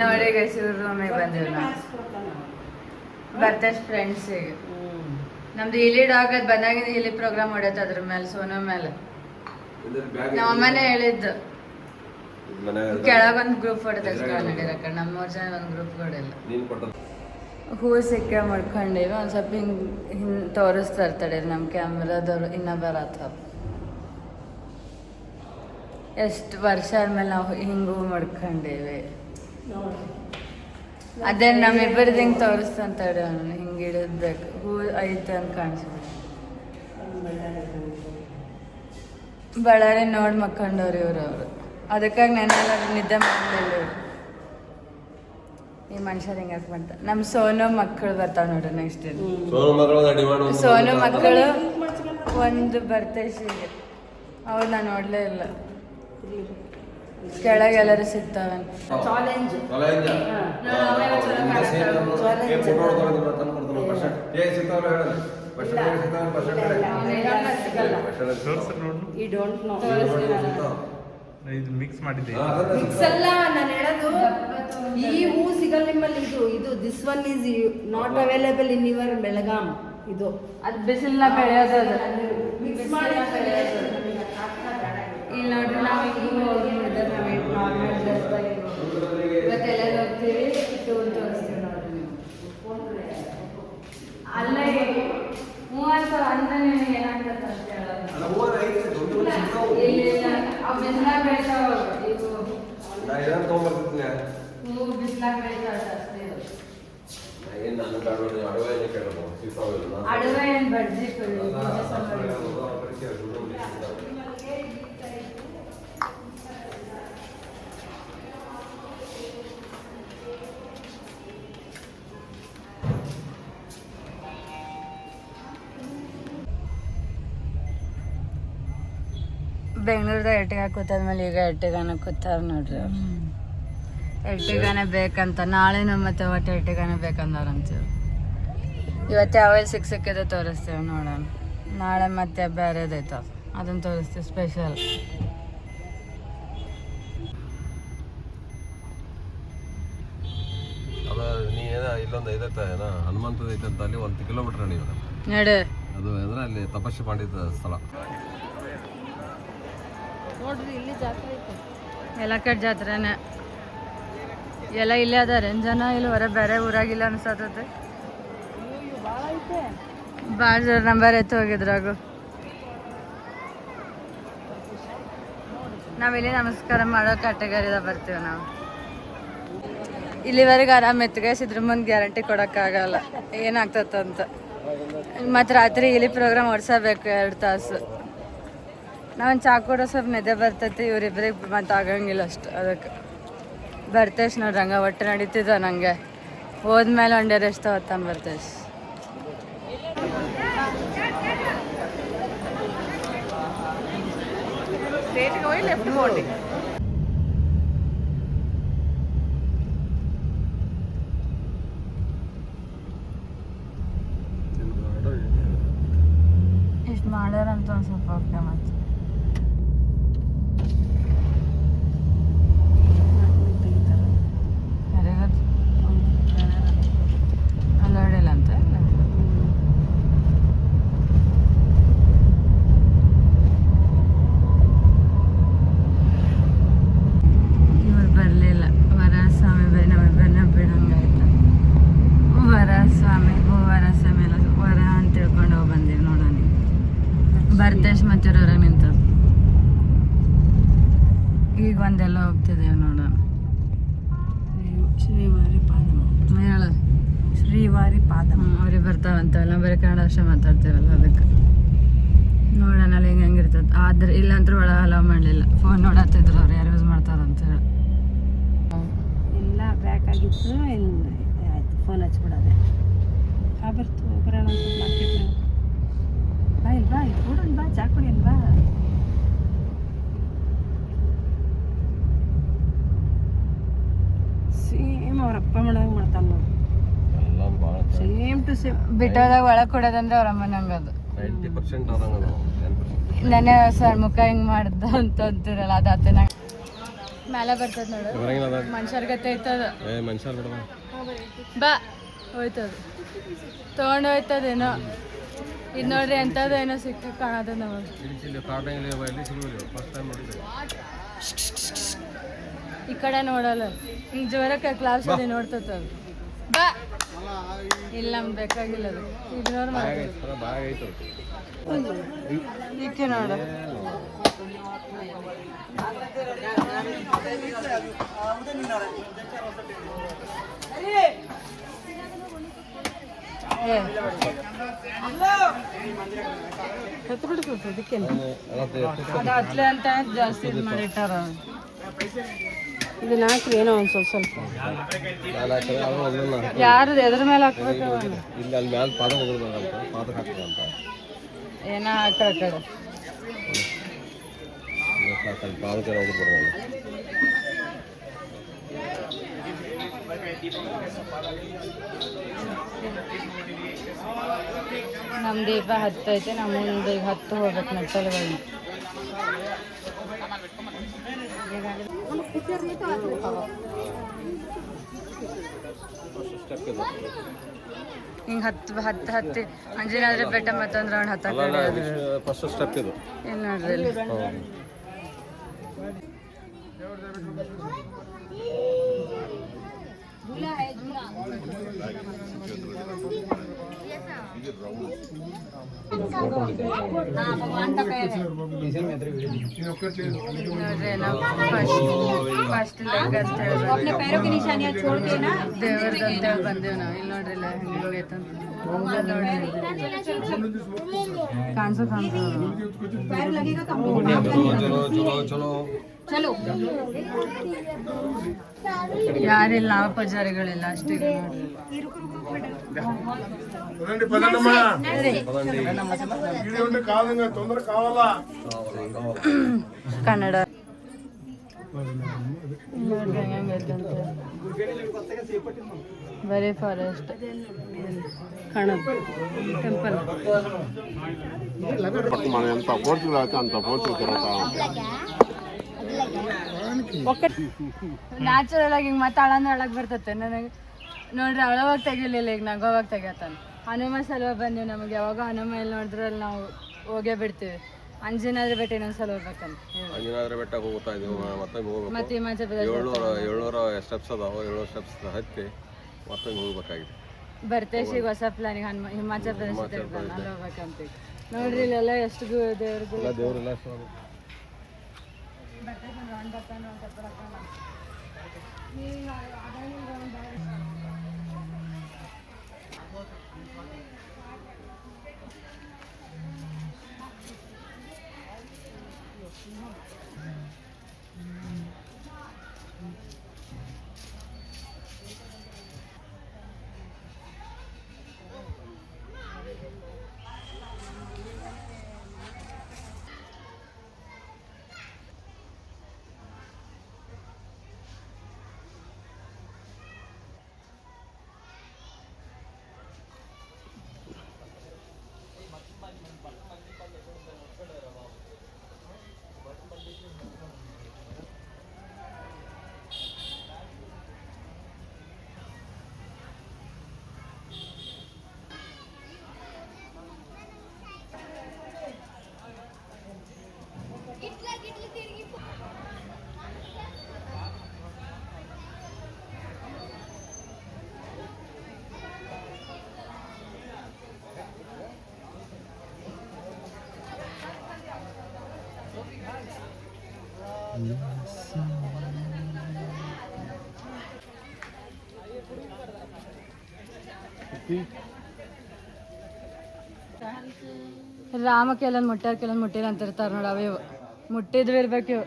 ನೋಡಿಗೆ ಶಿವರೂಮಿಗೆ ಬಂದಿವಿ ನಾವು ಬರ್ತೇಶ್ ಫ್ರೆಂಡ್ಸಿಗೆ. ನಮ್ದು ಇಲ್ಲಿ ಡಾಗ್ ಅದು ಬಂದಾಗಿಂದ ಇಲ್ಲಿ ಪ್ರೋಗ್ರಾಮ್ ಹೊಡೆಯತ್ತ ಅದ್ರ ಮೇಲೆ ಸೋನೋ ಮೇಲೆ ನಮ್ಮಮ್ಮನೇ ಹೇಳಿದ್ದು ಕೆಳಗೊಂದು ಗ್ರೂಪ್ ಹೊಡೆದಷ್ಟು ನಡೀರಕ್ಕ ನಮ್ಮ 3 ಜನ ಒಂದು ಗ್ರೂಪ್ ಹೊಡೆಯಲ್ಲ. ಹೂ ಸಿಕ್ಕ ಮಾಡ್ಕೊಂಡಿವಿ ಒಂದು ಸ್ವಲ್ಪ ಹಿಂಗೆ ತೋರಿಸ್ತಾ ಇರ್ತಾರೆ ನಮ್ಮ ಕ್ಯಾಮ್ರಾದವ್ರು ಇನ್ನೂ ಬರತ್ತವ್ರು. ಎಷ್ಟು ವರ್ಷ ಆದ್ಮೇಲೆ ನಾವು ಹಿಂಗೆ ಹೂ ಮಾಡ್ಕೊಂಡಿವಿ. ಅದೇ ನಮ್ಮಿಬ್ಬರದ್ದು ಹಿಂಗೆ ತೋರಿಸ್ತಂತಾಳೆ ಅವನು ಹಿಂಗೆ ಇಡಬೇಕು ಹೂ ಐತೆ ಅಂತ ಕಾಣಿಸ್ಬಿಟ್ಟು ಬಳ್ಳಾರಿ ನೋಡಿ ಮಕ್ಕೊಂಡವ್ರು ಇವ್ರು ಅವರು. ಅದಕ್ಕಾಗಿ ನೆನೆಲ್ಲ ನಿದ್ದೆ ಮಾಡಲಿಲ್ಲ ಇವ್ರು. ಈ ಮನುಷ್ಯರು ಹಿಂಗೆ ಹಾಕ್ಬಂತ ನಮ್ಮ ಸೋನು ಮಕ್ಕಳು ಬರ್ತಾವೆ ನೋಡ್ರಿ ನೆಕ್ಸ್ಟ್ ಸೋನು ಮಕ್ಕಳು ಒಂದು ಬರ್ತೇಶಿಗೆ ಅವ್ರು ನಾನು ನೋಡಲೇ ಇಲ್ಲ. ಕೆಳಗೆಲ್ಲರೂ ಸಿಗ್ತಾವೆ ಮಿಕ್ಸ್ ಮಾಡಿದ್ದೆ ಮಿಕ್ಸ್ ಅಲ್ಲ ನಾನು ಹೇಳೋದು ಈ ಹೂ ಸಿಗಲ್ಲ ನಿಮ್ಮಲ್ಲಿ. ಇದು this one is not available in your Belgaum. ಇದು ಅದು ಬಿಸಿಲನ್ನ ಬೆಳೆಯೋದು ಮಿಕ್ಸ್ ಮಾಡಿ ಇಲ್ಲಿ ನೋಡ್ರಿ ನಾವು ಹಿಂಗೆ ಹೋಗಿ ನೋಡಿದ್ರೆ ನಾರ್ಮಲ್ ಡ್ರೆಸ್ದಾಗಿ ಇವತ್ತೆಲ್ಲ ಹೋಗ್ತೀವಿ ಟೂರ್ ತೋರಿಸ್ತೀವಿ ನೋಡ್ರಿ ನೀವು. ಅಲ್ಲೇ ಮೂವತ್ತು ಅಂದ್ರೆ ನಿಮಗೆ ಏನಾಗ್ತದೆ ಅಂತ ಹೇಳೋದು ಇಲ್ಲ ಅವು ಬಿಸಿಲಾಗ ಬೆಳಿತಾವ. ಹೂ ಬಿಸಿಲಾಗ ಬೆಳಿತಾವ ಅಷ್ಟೇ. ಅಡವೆ ಏನು ಬಡ್ಜಿ ಬೆಂಗಳೂರ್ದಾಗ ಎಟ್ಟಿಗೆ ಕೂತಾದ್ಮೇಲೆ ಈಗ ಎಟ್ಟಿಗಾನ ಕೂತಾರ ನೋಡ್ರಿ ಅವ್ರು. ಎಟ್ಟಿಗಾನೆ ಬೇಕಂತ ನಾಳೆನೂ ಮತ್ತೆ ಒಟ್ಟು ಎಟ್ಟಿಗಾನೆ ಬೇಕಂದವ್ರಂತೀವಿ. ಇವತ್ತು ಯಾವೆಲ್ಲ ಸಿಕ್ಕಿದೆ ತೋರಿಸ್ತೀವಿ ನೋಡೋಣ. ನಾಳೆ ಮತ್ತೆ ಬೇರೆದೈತ ಅದನ್ನು ತೋರಿಸ್ತೀವಿ ಸ್ಪೆಷಲ್. ಇಲ್ಲೊಂದು ಐದೈತೆ ಹನುಮಂತದ ಐತಂತ ಅಲ್ಲಿ 1 ಕಿಲೋಮೀಟರ್ ನೀವು ನಡೆ ಅದು ಅಂದ್ರೆ ಅಲ್ಲಿ ತಪಸ್ಸು ಮಾಡಿದ ಸ್ಥಳ ನೋಡ್ರಿ ಇಲ್ಲಿ ಜಾತ್ರೆ ಐತೆ. ಎಲ್ಲ ಕಡೆ ಜಾತ್ರೆನೇ ಎಲ್ಲ ಇಲ್ಲೇ ಅದಾರೇನು ಜನ ಇಲ್ಲ ಹೊರ ಬೇರೆ ಊರಾಗಿಲ್ಲ ಅನ್ಸತ್ತೈತೆ. ಭಾಳ ಐತೆ ಭಾಳ ಜನ ನಂಬರ್ ಎತ್ತು ಹೋಗಿದ್ರಾಗು. ನಾವಿಲ್ಲಿ ನಮಸ್ಕಾರ ಮಾಡೋ ಕ್ಯಾಟಗರಿದಾಗ ಬರ್ತೀವಿ ನಾವು. ಇಲ್ಲಿವರೆಗೆ ಆರಾಮ ಎತ್ಗಾಯಿಸಿದ್ರ ಮುಂದೆ ಗ್ಯಾರಂಟಿ ಕೊಡೋಕ್ಕಾಗಲ್ಲ ಏನಾಗ್ತದಂತ. ಮತ್ತು ರಾತ್ರಿ ಇಲ್ಲಿ ಪ್ರೋಗ್ರಾಮ್ ಓಡಿಸಬೇಕು 2 ತಾಸು. ನಾವೊಂದು ಚಾ ಕೊಡೋ ಸ್ವಲ್ಪ ನಿದ್ದೆ ಬರ್ತೈತಿ. ಇವರಿಬ್ಬರಿಗೆ ಮತ್ತು ಆಗಂಗಿಲ್ಲ ಅಷ್ಟು. ಅದಕ್ಕೆ ಬರ್ತೇಶ್ ನೋಡ್ರಿ ಹಂಗೆ ಒಟ್ಟು ನಡೀತಿದ್ದ ನನಗೆ ಹೋದ್ಮೇಲೆ ಒಂದೇ ರೆಸ್ಟ್ ತಗೋತಾನೆ ಬರ್ತೇಶ್. ಇಷ್ಟು ಮಾಡ್ಯಾರಂತ ಒಂದು ಸ್ವಲ್ಪ ಓಕೆ ಮತ್ತೆ ಅಲ್ಲೋಡಿಲ್ಲ ಅಂತ ಇವ್ರು ಬರಲಿಲ್ಲ. ವರಸ್ವಾಮಿ ಬರೀ ನಮ್ಮಿಬ್ಬರನ್ನ ಬಿಡಂಗಾಯ್ತು. ವರಸ್ವಾಮಿ ವರಸ್ವಾಮಿ ಎಲ್ಲ ವರ ಅಂತ ತಿಳ್ಕೊಂಡು ಹೋಗಿ ಬಂದೀವಿ ನೋಡೋಣ. ಬರ್ತೇಶ್ ಮತ್ತಿರೋರಾಗ ನಿಂತದ್ದು. ಈಗ ಒಂದೆಲ್ಲ ಹೋಗ್ತಿದ್ದೇವೆ ನೋಡೋಣ. ಶ್ರೀವಾರಿ ಪಾದಮ ಹೇಳ ಶ್ರೀವಾರಿ ಪಾದಮ ಅವ್ರಿಗೆ ಬರ್ತಾವಂತ. ನಾವು ಬರೀ ಕನ್ನಡ ಅಷ್ಟೇ ಮಾತಾಡ್ತೀವಲ್ಲ ಅದಕ್ಕೆ ನೋಡೋಣ ಅಲ್ಲಿ ಹೆಂಗಿರ್ತದೆ. ಆದ್ರೆ ಇಲ್ಲಂತೂ ಒಳಗೆ ಅಲೋ ಮಾಡಲಿಲ್ಲ. ಫೋನ್ ನೋಡತ್ತಿದ್ರು ಅವ್ರು ಯಾರು ಯೂಸ್ ಮಾಡ್ತಾರಂತ ಹೇಳಿ. ಎಲ್ಲ ಬ್ಯಾಕ್ ಆಗಿತ್ತು. ಆಯ್ತು ಫೋನ್ ಹಚ್ಬಿಡೋದೆ. ಬರ್ತು ಬರೋಣ ಮಾರ್ಕೆಟ್ನಾಗ. ಬಾ ಇಲ್ಲಿ ಬಾ ಇಲ್ಲಿ ಕೊಡೋಣ ಬಾ ಚಾ ಕುಡಿಯೋಣ ಬಾ. ಸೇಮ್ ಅವ್ರಪ್ಪ ಮಾಡೋಂಗೆ ಮಾಡ್ತಾನೆ ನೋಡಿ. Same to same. ಬಿಟ್ಟೋದಾಗ ಒಳಗೆ ಕೊಡೋದಂದ್ರೆ ಅವ್ರ ಅಮ್ಮನಂಗೆ ಅದು 90% ಅವ್ರಂಗ ನೆನೆ ಸರ್ ಮುಖ ಹಿಂಗೆ ಮಾಡ್ದ ಅಂತ ಅಂತಿರಲ್ಲ ಅದು ಆತನ ಮೇಲೆ ಬರ್ತದ ನೋಡು ಮನುಷ್ಯರ ಗತೆ ಐತದ ಮನುಷ್ಯರ್ ಬಿಡವ ಬಾ ಹೋಯ್ತದ ತೊಗೊಂಡು ಹೋಯ್ತದೇನೋ ಇದು ನೋಡ್ರಿ ಎಂಥದ್ದೇನೋ ಸಿಕ್ಕ ಕಾಣದ ನಮಗೆ ಫಸ್ಟ್ ಟೈಮ್ ನೋಡಿದ್ದೆ ಈ ಕಡೆ ನೋಡಲ್ಲ ಹಿಂಗೆ ಜೋರಕ್ಕೆ ಕ್ಲಾಸ್ ಅಲ್ಲಿ ನೋಡ್ತದ ಬಾ ಇಲ್ಲ ನಮ್ಗೆ ಬೇಕಾಗಿಲ್ಲ ಅದು ಇಗ್ನೋರ್ ಮಾಡಿ ಬಾಯಾಗ ಐತು ಈಕೆ ನೋಡು ಅದು ಹತ್ಲೆ ಅಂತ ಜಾಸ್ತಿ ಇದು ಮಾಡಿಟ್ಟಾರ ಇದು ನಾಲ್ಕು ಏನೋ ಒಂದು ಸ್ವಲ್ಪ ಯಾರು ಎದ್ರ ಮೇಲೆ ಹಾಕ್ಬೇಕು ಇಲ್ಲಿ ಅಲ್ಲಿ ಮ್ಯಾಲ ಪಾದ ಹೋಗ್ಬೇಕಂತ ಪಾದಕ್ಕೆ ಹಾಕ್ಬೇಕಂತ ಏನೋ ಆ ಕಡೆ ಪಾದಕ್ಕೆ ಹೋಗ್ಬಿಡ್ಬಾರ್ದು ನಮ್ಮ ದೀಪ ಹತ್ತೈತೆ ನಮ್ಮ ಮುಂದೆ ಈಗ 10 ಹೋಗ್ಬೇಕು ಮೆಟ್ಟಲುಗಳು ಹಿಂಗೆ ಹತ್ತಿ ಅಂಜನಾದ್ರಿ ಬೆಟ್ಟ ಮತ್ತೊಂದು ರೌಂಡ್ ಹತ್ತಕ್ಕೆ ಫಸ್ಟ್ ಸ್ಟೆಪ್ ಇದು ಏನು ನೋಡ್ರಿ ಇಲ್ಲಿ ನೋಡ್ರಿ ನಾವು ಫಸ್ಟ್ ಲೆಗ್ ಅಂತ ದೇವ್ರದ್ದು ಅಂತೇಳಿ ಬಂದೇವು ನಾವು ಇಲ್ಲಿ ನೋಡ್ರಿ ಇಲ್ಲ ಹೆಂಗೈತಂತ ಕಾಣಿಸೋ ಚಲೋ ಯಾರಿಲ್ಲ ನಾವು ಪೂಜಾರಿಗಳಿಲ್ಲ ಅಷ್ಟೇ ಕನ್ನಡ ನೋಡ್ರಿ ಹೆಂಗೈತಂತ ಬರೀ ಫಾರೆಸ್ಟ್ ಕಾಣೋದು ಟೆಂಪಲ್ ఎంత పోర్చులు అయితే అంత పోర్చులు తిరుగుతా ನ್ಯಾಚುರಲ್ ಆಗಿ ಹಿಂಗೆ ಮತ್ತೆ ಅಳಂದ್ರೆ ಒಳಗೆ ಬರ್ತತೆ ನನಗೆ ನೋಡ್ರಿ ಅಳವಾಗ ತೆಗಿಲಿಲ್ಲ ಈಗ ನಗೋವಾಗ ತೆಗಿತಾನೆ ಹನುಮ ಸಲ ಬಂದೀವಿ ನಮಗೆ ಯಾವಾಗ ಹನುಮ ಇಲ್ಲಿ ನೋಡಿದ್ರಲ್ಲಿ ನಾವು ಹೋಗೇ ಬಿಡ್ತೀವಿ ಅಂಜನಾದ್ರಿ ಬೆಟ್ಟ ಇನ್ನೊಂದ್ಸಲ ಹೋಗ್ಬೇಕಂತ ಅಂಜನಾದ್ರಿ ಬೆಟ್ಟಕ್ಕೆ ಹೋಗ್ತಾ ಇದೀವಿ ಮತ್ತೆ ಹಿಮಾಚಲ ಪ್ರದೇಶ 700 ಸ್ಟೆಪ್ಸ್ ಅದಾವ 700 ಸ್ಟೆಪ್ಸ್ ಹತ್ತಿ ಮತ್ತೆ ಹೋಗ್ಬೇಕಾಗಿದೆ ಬರ್ತೇಶಿಗೆ ಹೊಸ ಪ್ಲಾನಿಂಗ್ ಹಿಮಾಚಲ ಪ್ರದೇಶ ಅಲ್ಲಿ ಹೋಗ್ಬೇಕಂತ ನೋಡ್ರಿ ಇಲ್ಲೆಲ್ಲ ಎಷ್ಟು ದೇವ್ರದ್ದು ದೇವ್ರೆಲ್ಲ ರಾಮ ಕೆಲವೊಂದು ಮುಟ್ಟ್ಯಾರ ಕೆಲವೊಂದು ಮುಟ್ಟಿಲ್ಲ ಅಂತಿರ್ತಾರೆ ನೋಡಿ ಅವು ಮುಟ್ಟಿದ್ವಿ ಇರ್ಬೇಕು ಇವು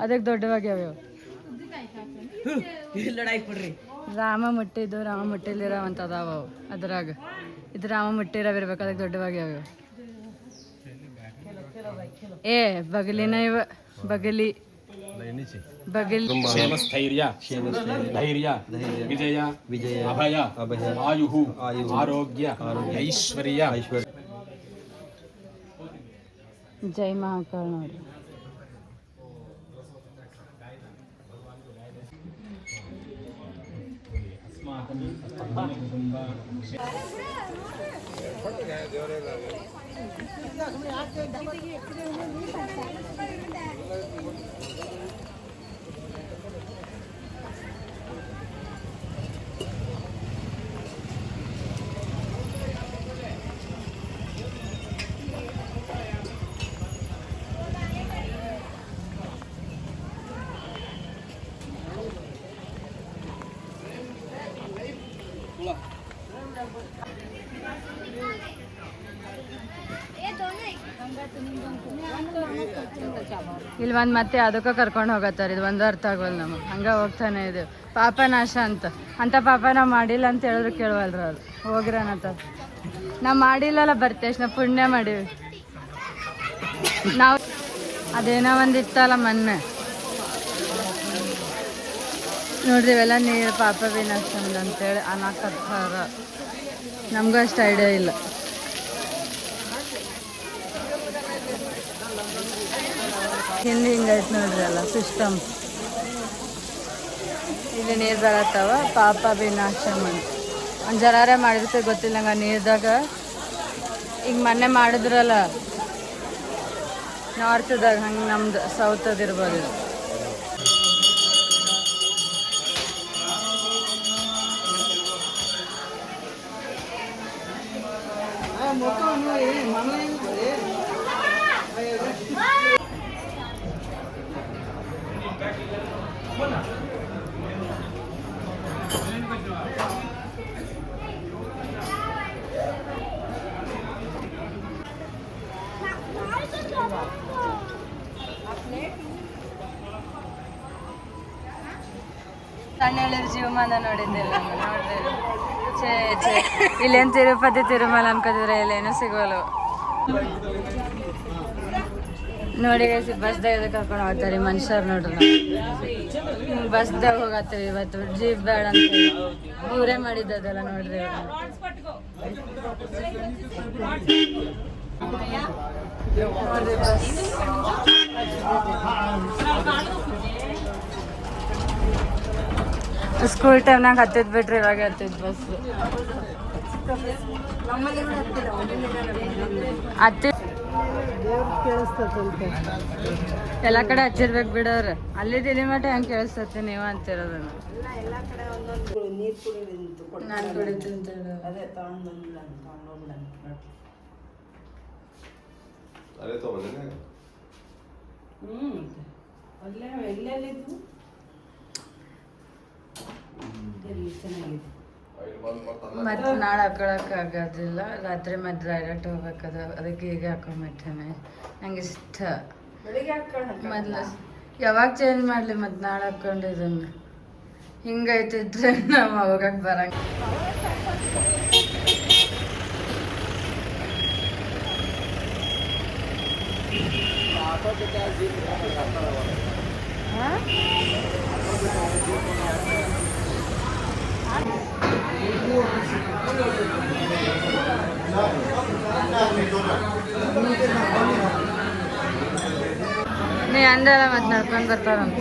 ಅದಕ್ಕೆ ದೊಡ್ಡವಾಗ್ಯಾವ ಇವು ರಾಮ ಮುಟ್ಟಿದ್ದು ರಾಮ ಮುಟ್ಟಿಲ್ಲಿರೋ ಅಂತ ಅದಾವ ಅವು ಅದ್ರಾಗ ಇದು ರಾಮ ಮುಟ್ಟಿರವ ಇರ್ಬೇಕು ಅದಕ್ಕೆ ದೊಡ್ಡವಾಗ್ಯಾವ ಇವು ಏ ಬಗಲಿನ ಇವ ಬಗಲಿ ಬಗಲಿ ಕ್ಷೇಮಸ್ಥೈರ್ಯ ಧೈರ್ಯ ವಿಜಯ ಅಭಯ ಆಯು ಆರೋಗ್ಯ ಐಶ್ವರ್ಯ ಜೈ ಮಹಾಕಾಳ ನೋಡ್ರಿ ಇಲ್ಲಿ ಒಂದು ಮತ್ತೆ ಅದಕ್ಕೆ ಕರ್ಕೊಂಡು ಹೋಗತ್ತಾರೆ. ಇದು ಒಂದು ಅರ್ಥ ಆಗೋಲ್ಲ ನಮಗೆ. ಹಂಗೆ ಹೋಗ್ತಾನೆ ಇದು ಪಾಪನಾಶ ಅಂತ ಪಾಪ ನಾವು ಮಾಡಿಲ್ಲ ಅಂತ ಹೇಳಿದ್ರು ಕೇಳುವಲ್ರ ಅದು. ಹೋಗ್ರಿ ಅನ್ನತ್ತ ನಾವು ಮಾಡಿಲ್ಲಲ್ಲ ಬರ್ತೇಶ್ ನಾವು ಪುಣ್ಯ ಮಾಡೀವಿ. ನಾವು ಅದೇನೋ ಒಂದು ಇತ್ತಲ್ಲ ಮೊನ್ನೆ ನೋಡ್ರಿ ಇವೆಲ್ಲ ನೀರು ಪಾಪ ವಿನಾಶ ಅಂತೇಳಿ ಅನ್ನಕತ್ತಾರ. ನಮಗೂ ಅಷ್ಟು ಐಡಿಯಾ ಇಲ್ಲ. ಹಿಂದೆ ಹಿಂಗೈತೆ ನೋಡ್ರಿ ಅಲ್ಲ ಸಿಸ್ಟಮ್. ಇಲ್ಲಿ ನೀರು ಬರತ್ತವ ಪಾಪ ವಿನಾಶಂ ಅಂತ. ಒಂದು ಜರಾರೆ ಮಾಡಿರ್ತೇವೆ ಗೊತ್ತಿಲ್ಲ ನಂಗೆ ನೀರ್ದಾಗ. ಈಗ ಮೊನ್ನೆ ಮಾಡಿದ್ರಲ್ಲ ನಾರ್ತದಾಗ, ಹಂಗೆ ನಮ್ದು ಸೌತದ ಇರ್ಬೋದು ಇದು. ಸಣ್ಣ ಹೇಳಿದ ಜೀವಮಾನ ನೋಡಿದ್ದಿಲ್ಲ ನೋಡ್ರಿ. ಛೇ ಛೇ ಇಲ್ಲೇನು ತಿರುಪತಿ ತಿರುಮಲ ಅನ್ಕೋತಿದ್ರೆ ಇಲ್ಲೇನು ಸಿಗೋಲ್ಲ ನೋಡಿ. ಬಸ್ದಾಗ ಎದಕ್ಕೆ ಕರ್ಕೊಂಡು ಹೋಗ್ತಾರೆ ಮನುಷ್ಯರು ನೋಡ್ರಿ. ಬಸ್ದಾಗ ಹೋಗತ್ತೀವಿ ಇವತ್ತು. ಜೀಪ್ ಬೇಡ ಅಂತ ಊರೇ ಮಾಡಿದ್ದದಲ್ಲ ನೋಡ್ರಿ. ನೋಡ್ರಿ ಬಸ್ ಸ್ಕೂಲ್ ಟೈಮ್ನಾಗ ಹತ್ತಿದ್ ಬಿಟ್ರಿ, ಇವಾಗ ಹತ್ತಿದ್ ಬಸ್ ಹತ್ತಿ ಎಲ್ಲ ಕಡೆ ಹಚ್ಚಿರ್ಬೇಕು ಬಿಡೋರು. ಅಲ್ಲಿ ದಿಲಿ ಮಟ್ಟ ಹೆಂಗೆ ಕೇಳಿಸ್ತತಿ ನೀವು ಅಂತಿರೋದನ್ನ. ನಾನು ಕುಡಿತೀನಿ ಮತ್ತೆ ನಾಳೆ ಹಾಕೊಳಕ್ ಆಗೋದಿಲ್ಲ. ರಾತ್ರಿ ಮತ್ತೆ ಡೈರೆಕ್ಟ್ ಹೋಗ್ಬೇಕದ. ಅದಕ್ಕೆ ಈಗ ಹಾಕೊಂಬಿಟ್ಟೇನೆ. ನಂಗೆ ಇಷ್ಟ. ಮೊದ್ಲು ಯಾವಾಗ ಚೇಂಜ್ ಮಾಡಲಿ ಮತ್ತೆ ನಾಳೆ ಹಾಕೊಂಡಿದ್ದನ್ನು. ಹಿಂಗೈತಿದ್ರೆ ನಾವು ಹೋಗಕ್ಕೆ ಬರಂಗ. ನೀ ಅಂದಲ್ಲ ಮತ್ತೆ ನಡ್ಕೊಂಡು ಬರ್ತಾರಂತ.